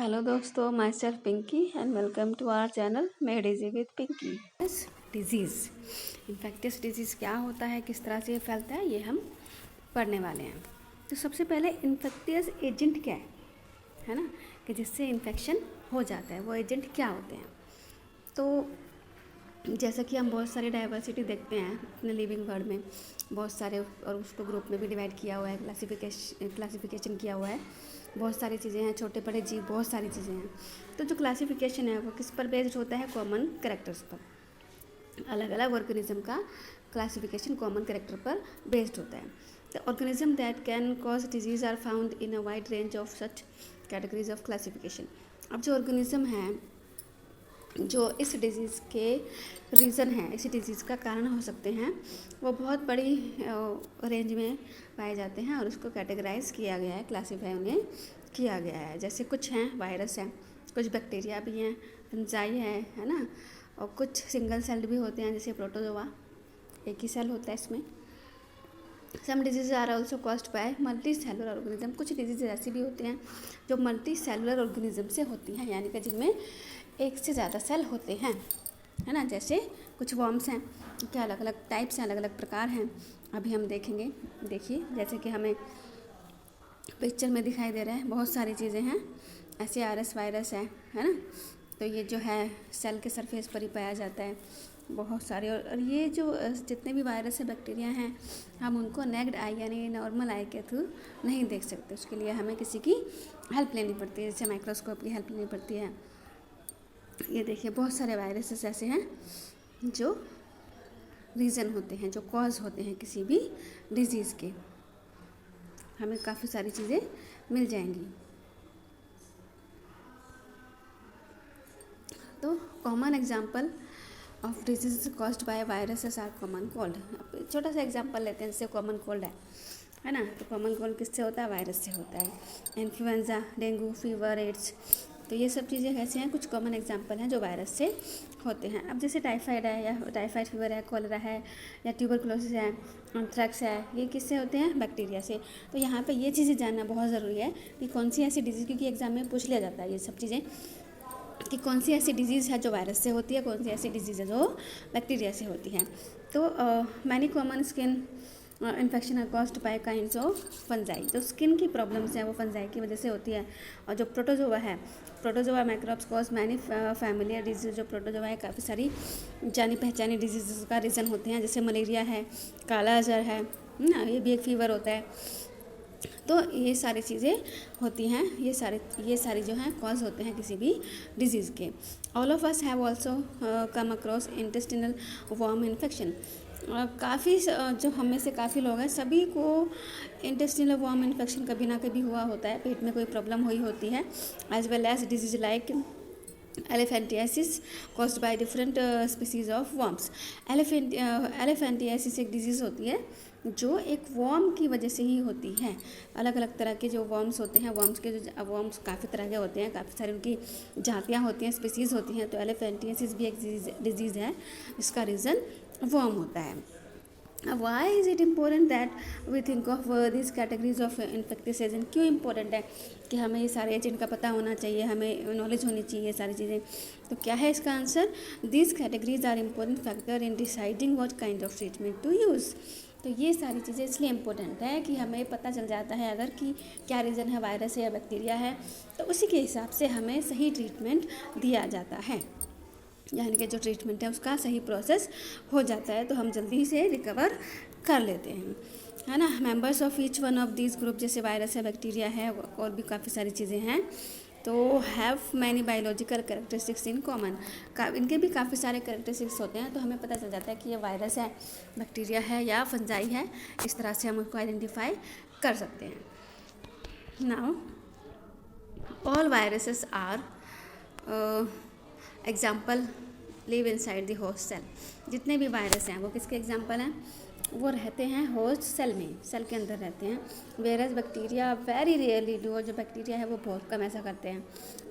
Hello दोस्तों, myself Pinky and welcome to our channel made easy with Pinky. Diseases, infectious diseases क्या होता है, किस तरह से फैलता है, ये हम पढ़ने वाले हैं। तो सबसे पहले इन्फेक्टियस एजेंट क्या है ना, कि जिससे इन्फेक्शन हो जाता है, वो एजेंट क्या होते हैं। तो जैसा कि हम बहुत सारी डाइवर्सिटी देखते हैं अपने लिविंग वर्ल्ड में, बहुत सारे, और उसको ग्रुप में भी डिवाइड किया हुआ है, क्लासिफिकेशन किया हुआ है। बहुत सारी चीज़ें हैं, छोटे बड़े जीव, बहुत सारी चीज़ें हैं। तो जो क्लासिफिकेशन है वो किस पर बेस्ड होता है? कॉमन कैरेक्टर्स पर। अलग अलग ऑर्गेनिज्म का क्लासिफिकेशन कॉमन कैरेक्टर पर बेस्ड होता है। The organism that can cause disease are found in a wide range of such categories of classification. अब जो ऑर्गेनिज्म है जो इस डिज़ीज़ के रीज़न हैं, इसी डिज़ीज़ का कारण हो सकते हैं, वो बहुत बड़ी रेंज में पाए जाते हैं और उसको कैटेगराइज किया गया है, क्लासीफाई उन्हें किया गया है। जैसे कुछ हैं वायरस हैं, कुछ बैक्टीरिया भी हैं, फंजाई है ना, और कुछ सिंगल सेल्ड भी होते हैं, जैसे प्रोटोजोआ, एक ही सेल होता है इसमें। Some diseases are also caused by multicellular organism. कुछ डिजीज़ ऐसी भी होती हैं जो मल्टी सेलुलर ऑर्गेनिज्म से होती हैं, यानी कि जिनमें एक से ज़्यादा सेल होते हैं, है ना। जैसे कुछ वर्म्स हैं, क्या अलग अलग टाइप्स हैं, अलग अलग प्रकार हैं, अभी हम देखेंगे। देखिए, जैसे कि हमें पिक्चर में दिखाई दे रहा है, बहुत सारी चीज़ें हैं ऐसे। आरएस वायरस है ना, तो ये जो है सेल के सरफेस पर ही पाया जाता है, बहुत सारे। और ये जो जितने भी वायरस है, बैक्टीरिया हैं, हम उनको नेक्ड आई यानी नॉर्मल आई के थ्रू नहीं देख सकते। उसके लिए हमें किसी की हेल्प लेनी पड़ती है, जैसे माइक्रोस्कोप की हेल्प लेनी पड़ती है। ये देखिए, बहुत सारे वायरसेस ऐसे हैं जो रीज़न होते हैं, जो कॉज होते हैं किसी भी डिजीज़ के। हमें काफ़ी सारी चीज़ें मिल जाएंगी। तो common example of disease caused by viruses are common cold. छोटा सा एग्जांपल लेते हैं, जैसे कॉमन कोल्ड है ना। तो कॉमन कोल्ड किससे होता है? वायरस से होता है। इन्फ्लुएंजा, डेंगू फीवर, एड्स, तो ये सब चीज़ें कैसे हैं? कुछ कॉमन एग्जांपल हैं जो वायरस से होते हैं। अब जैसे टाइफाइड है, या टाइफाइड फीवर है, कॉलरा है, या ट्यूबरकुलोसिस है, एंथ्रेक्स है, ये किससे होते हैं? बैक्टीरिया से। तो यहाँ पे ये चीज़ें जानना बहुत ज़रूरी है कि कौन सी ऐसी डिजीज़, क्योंकि एग्जाम में पूछ लिया जाता है ये सब चीज़ें, कि कौन सी ऐसी डिजीज़ है जो वायरस से होती है, कौन सी ऐसी डिजीज़ है जो बैक्टीरिया से होती है। तो many common skin infection are caused by kinds of fungi. जो स्किन की प्रॉब्लम्स हैं वो फंजाई की वजह से होती है। और जो प्रोटोजोआ है, protozoa microbes cause many familiar disease. जो प्रोटोजोआ है, काफ़ी सारी जानी पहचानी डिजीज़ का रीज़न होते हैं, जैसे मलेरिया है, काला अजहर है ना, ये भी एक फीवर होता है। तो ये सारी चीज़ें होती हैं, ये सारी जो हैं कॉज होते हैं किसी भी डिजीज़ के। All of us have also come across intestinal worm infection. काफ़ी जो हम में से काफ़ी लोग हैं, सभी को इंटेस्टिनल वर्म इन्फेक्शन कभी ना कभी हुआ होता है, पेट में कोई प्रॉब्लम हुई होती है। As well as disease like elephantiasis caused by different species of worms. Elephantiasis एक डिजीज़ होती है जो एक वर्म की वजह से ही होती है। अलग अलग तरह के जो वर्म्स होते हैं, वर्म्स काफ़ी तरह के होते हैं, काफ़ी सारी उनकी जातियाँ होती हैं, स्पीसीज़ होती हैं। तो एलिफेंटियासिस भी एक डिजीज़ है जिसका रीज़न वर्म होता है। Why is it important that we think of these categories of infectious agent? क्यों इम्पोर्टेंट है कि हमें ये सारे एजेंट का पता होना चाहिए, हमें नॉलेज होनी चाहिए ये सारी चीज़ें? तो क्या है इसका answer? These categories are important factor in deciding what kind of treatment to use. तो ये सारी चीज़ें इसलिए इम्पोर्टेंट है कि हमें पता चल जाता है अगर कि क्या रीज़न है, वायरस है या बैक्टीरिया है, तो उसी के हिसाब से हमें सही ट्रीटमेंट दिया जाता है, यानी कि जो ट्रीटमेंट है उसका सही प्रोसेस हो जाता है, तो हम जल्दी से रिकवर कर लेते हैं, है ना। Members of each one of these group, जैसे वायरस है, बैक्टीरिया है, और भी काफ़ी सारी चीज़ें हैं, तो have many biological characteristics in common. इनके भी काफ़ी सारे कैरेक्टरिस्टिक्स होते हैं, तो हमें पता चल जाता है कि ये वायरस है, बैक्टीरिया है या फंजाई है। इस तरह से हम उसको आइडेंटिफाई कर सकते हैं। Now all viruses are example live inside the host cell. जितने भी वायरस हैं वो किसके एग्जाम्पल हैं? वो रहते हैं होस्ट सेल में, सेल के अंदर रहते हैं। Whereas bacteria very rarely do, और जो बैक्टीरिया है वो बहुत कम ऐसा करते हैं।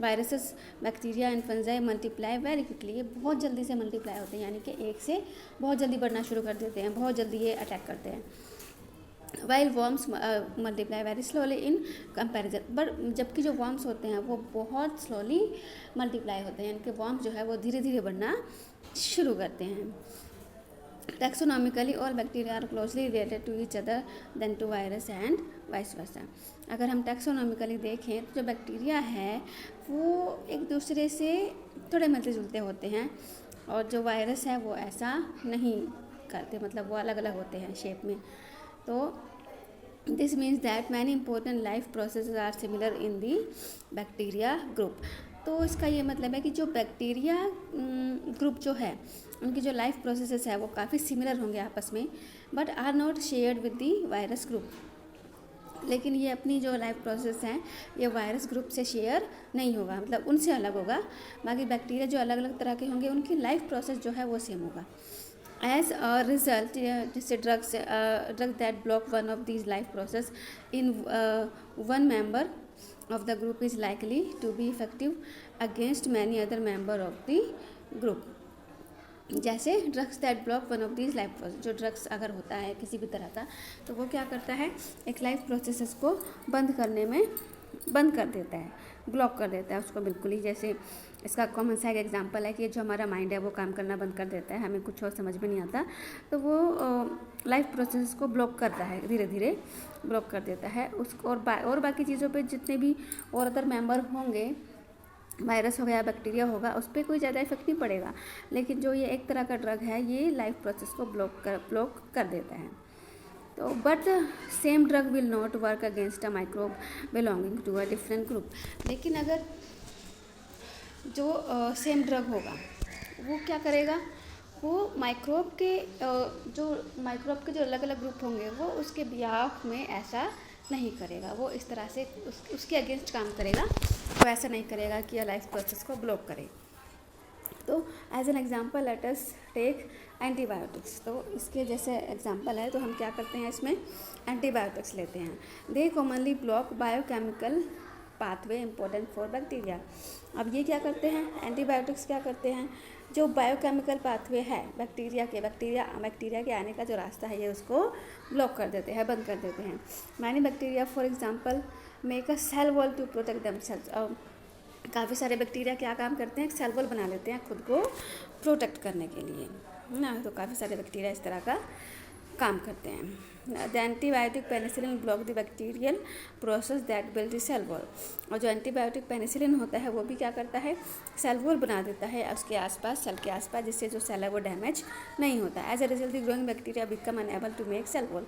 Viruses, bacteria and fungi multiply very quickly. ये बहुत जल्दी से मल्टीप्लाई होते हैं, यानी कि एक से बहुत जल्दी बढ़ना शुरू कर देते हैं, बहुत जल्दी ये अटैक करते हैं। While worms multiply very slowly in comparison, but जबकि जो वॉर्म्स होते हैं वो बहुत स्लोली मल्टीप्लाई होते हैं, इनके वॉर्म्स जो है वो धीरे धीरे बढ़ना शुरू करते हैं। टैक्सोनॉमिकली और bacteria are closely related to each other then to virus and vice versa. अगर हम टैक्सोनॉमिकली देखें तो जो बैक्टीरिया है वो एक दूसरे से थोड़े मिलते जुलते होते हैं, और जो वायरस है वो ऐसा नहीं करते, मतलब वो अलग अलग होते हैं शेप में। तो this means that many important life processes are similar in the bacteria group. तो इसका ये मतलब है कि जो बैक्टीरिया ग्रुप जो है उनकी जो लाइफ प्रोसेसेस है वो काफ़ी सिमिलर होंगे आपस में, but are not shared with the virus group. लेकिन ये अपनी जो लाइफ प्रोसेस हैं ये वायरस ग्रुप से शेयर नहीं होगा, मतलब उनसे अलग होगा। बाकी बैक्टीरिया जो अलग अलग तरह के होंगे उनकी लाइफ प्रोसेस जो है वो सेम होगा। एज अ रिजल्ट, जैसे drugs that block one of these life process in one member of the group is likely to be effective against many other member of the group। जैसे drugs that block one of these life process, जो drugs अगर होता है किसी भी तरह का तो वो क्या करता है, एक लाइफ प्रोसेसेस को बंद कर देता है, ब्लॉक कर देता है उसको बिल्कुल ही। जैसे इसका कॉमन सा एक एग्जांपल है कि जो हमारा माइंड है वो काम करना बंद कर देता है, हमें कुछ और समझ में नहीं आता, तो वो लाइफ प्रोसेस को ब्लॉक करता है, धीरे धीरे ब्लॉक कर देता है उसको। और बाकी चीज़ों पे जितने भी और अदर मेंबर होंगे, वायरस हो गया, बैक्टीरिया होगा, उस पर कोई ज़्यादा इफेक्ट नहीं पड़ेगा। लेकिन जो ये एक तरह का ड्रग है ये लाइफ प्रोसेस को ब्लॉक कर देता है। तो but same drug will not work against a microbe belonging to a different group. लेकिन अगर जो सेम ड्रग होगा वो क्या करेगा, वो माइक्रोब के जो अलग अलग ग्रुप होंगे वो उसके बिहाफ में ऐसा नहीं करेगा, वो इस तरह से उसके अगेंस्ट काम करेगा, वो ऐसा नहीं करेगा कि लाइफ प्रोसेस को ब्लॉक करे। तो as an example let us take antibiotics. तो इसके जैसे एग्जांपल है तो हम क्या करते हैं, इसमें एंटीबायोटिक्स लेते हैं। They commonly block biochemical pathway important for bacteria. अब ये क्या करते हैं, एंटीबायोटिक्स क्या करते हैं, जो बायोकेमिकल पाथवे है बैक्टीरिया के आने का जो रास्ता है ये उसको ब्लॉक कर देते हैं, बंद कर देते हैं। Many bacteria for example make a cell wall to protect themselves. काफ़ी सारे बैक्टीरिया क्या काम करते हैं, सेल वॉल बना लेते हैं खुद को प्रोटेक्ट करने के लिए, है ना। तो काफ़ी सारे बैक्टीरिया इस तरह का काम करते हैं। The antibiotic penicillin block the bacterial process that build the cell wall. और जो एंटीबायोटिक पेनिसिलिन होता है वो भी क्या करता है, सेल वॉल बना देता है उसके आसपास, सेल के आसपास, जिससे जो सेल है वो डैमेज नहीं होता। As a result the growing bacteria become unable to make cell wall.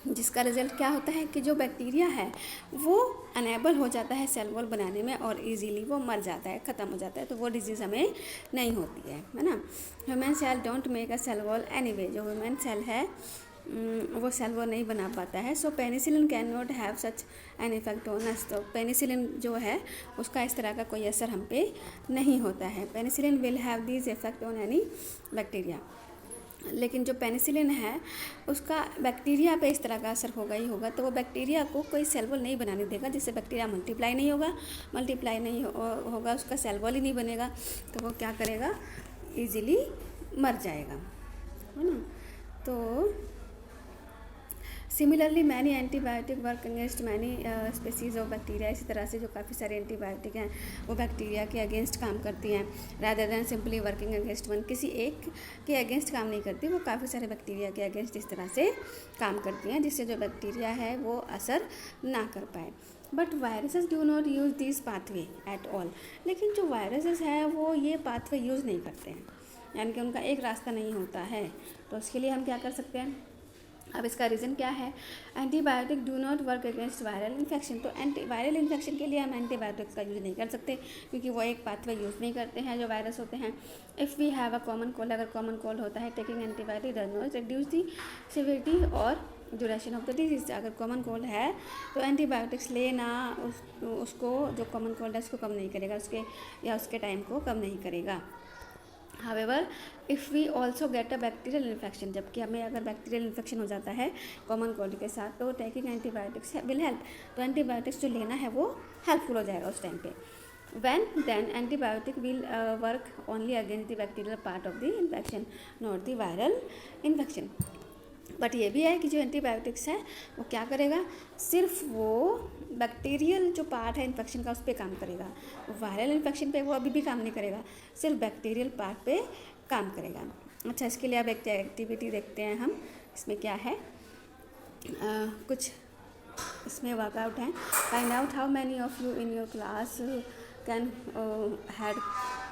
जिसका रिजल्ट क्या होता है कि जो बैक्टीरिया है वो अनेबल हो जाता है सेल वॉल बनाने में और इजीली वो मर जाता है, ख़त्म हो जाता है। तो वो डिजीज़ हमें नहीं होती है ना। Human cell don't make a cell wall anyway. जो ह्यूमन सेल है वो सेल वॉल नहीं बना पाता है। So penicillin can not have such an effect on us. तो पेनिसिलिन जो है उसका इस तरह का कोई असर हम पे नहीं होता है। Penicillin will have this effect on any bacteria. लेकिन जो पेनिसिलिन है उसका बैक्टीरिया पे इस तरह का असर होगा ही होगा। तो वो बैक्टीरिया को कोई सेल वॉल नहीं बनाने देगा, जिससे बैक्टीरिया मल्टीप्लाई नहीं होगा, उसका सेल वॉल ही नहीं बनेगा, तो वो क्या करेगा, इजीली मर जाएगा, है ना। तो similarly many antibiotic work against many species of bacteria. इसी तरह से जो काफ़ी सारे एंटीबायोटिक हैं वो बैक्टीरिया के अगेंस्ट काम करती हैं, rather than simply working against one. किसी एक के अगेंस्ट काम नहीं करती, वो काफ़ी सारे बैक्टीरिया के अगेंस्ट इस तरह से काम करती हैं, जिससे जो बैक्टीरिया है वो असर ना कर पाए। But viruses do not use this pathway at all. लेकिन जो वायरसेस हैं वो ये पाथवे यूज़ नहीं करते हैं, यानी कि उनका एक रास्ता नहीं होता है। तो उसके लिए हम क्या कर सकते हैं, अब इसका रीज़न क्या है, antibiotic do not work against viral infection. तो वायरल इन्फेक्शन के लिए हम एंटीबायोटिक्स का यूज़ नहीं कर सकते, क्योंकि वो एक पाथवे यूज़ नहीं करते हैं जो वायरस होते हैं। If we have a common cold, अगर कॉमन कोल्ड होता है, taking antibiotic does not reduce the severity और ड्यूरेशन ऑफ द डिजीज। अगर कॉमन कोल्ड है तो एंटीबायोटिक्स लेना उसको जो कॉमन कोल्ड है उसको कम नहीं करेगा, उसके टाइम को कम नहीं करेगा। However if we also get a bacterial infection, जबकि हमें अगर बैक्टीरियल इन्फेक्शन हो जाता है कॉमन कोल्ड के साथ, तो टेकिंग एंटीबायोटिक्स विल हेल्प। तो एंटीबायोटिक्स जो लेना है वो हेल्पफुल हो जाएगा उस टाइम पे। then antibiotic will work only against the bacterial part of the infection, not the viral infection। But ये भी है कि जो एंटीबायोटिक्स है वो क्या करेगा, सिर्फ वो बैक्टीरियल जो पार्ट है इन्फेक्शन का उस पर काम करेगा, वायरल इन्फेक्शन पे वो अभी भी काम नहीं करेगा, सिर्फ बैक्टीरियल पार्ट पे काम करेगा। अच्छा, इसके लिए अब एक एक्टिविटी देखते हैं हम, इसमें क्या है, कुछ इसमें वर्कआउट है। Find out how many of you in your class can had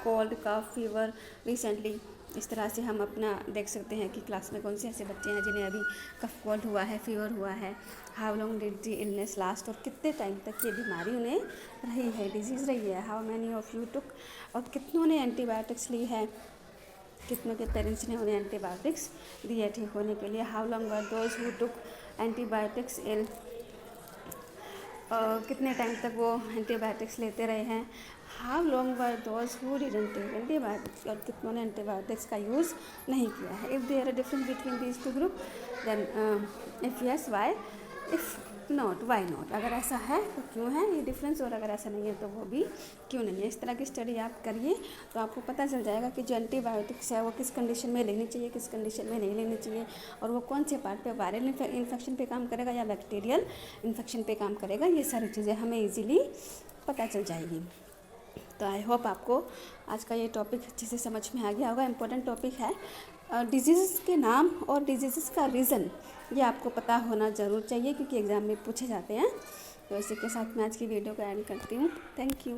cold cough fever recently. इस तरह से हम अपना देख सकते हैं कि क्लास में कौन से ऐसे बच्चे हैं जिन्हें अभी कफ कोल्ड हुआ है, फीवर हुआ है। How long did the illness last, और कितने टाइम तक ये बीमारी उन्हें रही है, डिजीज़ रही है। How many of you took, और कितनों ने एंटीबायोटिक्स ली है, कितनों के पेरेंट्स ने उन्हें एंटीबायोटिक्स दिए ठीक होने के लिए। How long were those who took antibiotics ill, कितने टाइम तक वो एंटीबायोटिक्स लेते रहे हैं। How long were those who didn't take antibiotics, और कितनों ने एंटीबायोटिक्स का यूज़ नहीं किया है। If there are difference between these two group then if yes why, if not why not. अगर ऐसा है तो क्यों है ये डिफरेंस, और अगर ऐसा नहीं है तो वो भी क्यों नहीं है। इस तरह की स्टडी आप करिए तो आपको पता चल जाएगा कि जो एंटीबायोटिक्स है वो किस कंडीशन में लेनी चाहिए, किस कंडीशन में नहीं लेनी चाहिए, और वो कौन से पार्ट पे, वायरल इन्फेक्शन पे काम करेगा या बैक्टीरियल इन्फेक्शन पे काम करेगा। ये सारी चीज़ें हमें ईजीली पता चल जाएगी। तो आई होप आपको आज का ये टॉपिक अच्छे से समझ में आ गया होगा। इम्पोर्टेंट टॉपिक है, डिजीज़ के नाम और डिजीज़ का रीज़न ये आपको पता होना ज़रूर चाहिए, क्योंकि एग्ज़ाम में पूछे जाते हैं। तो इसी के साथ मैं आज की वीडियो को एंड करती हूँ। Thank you.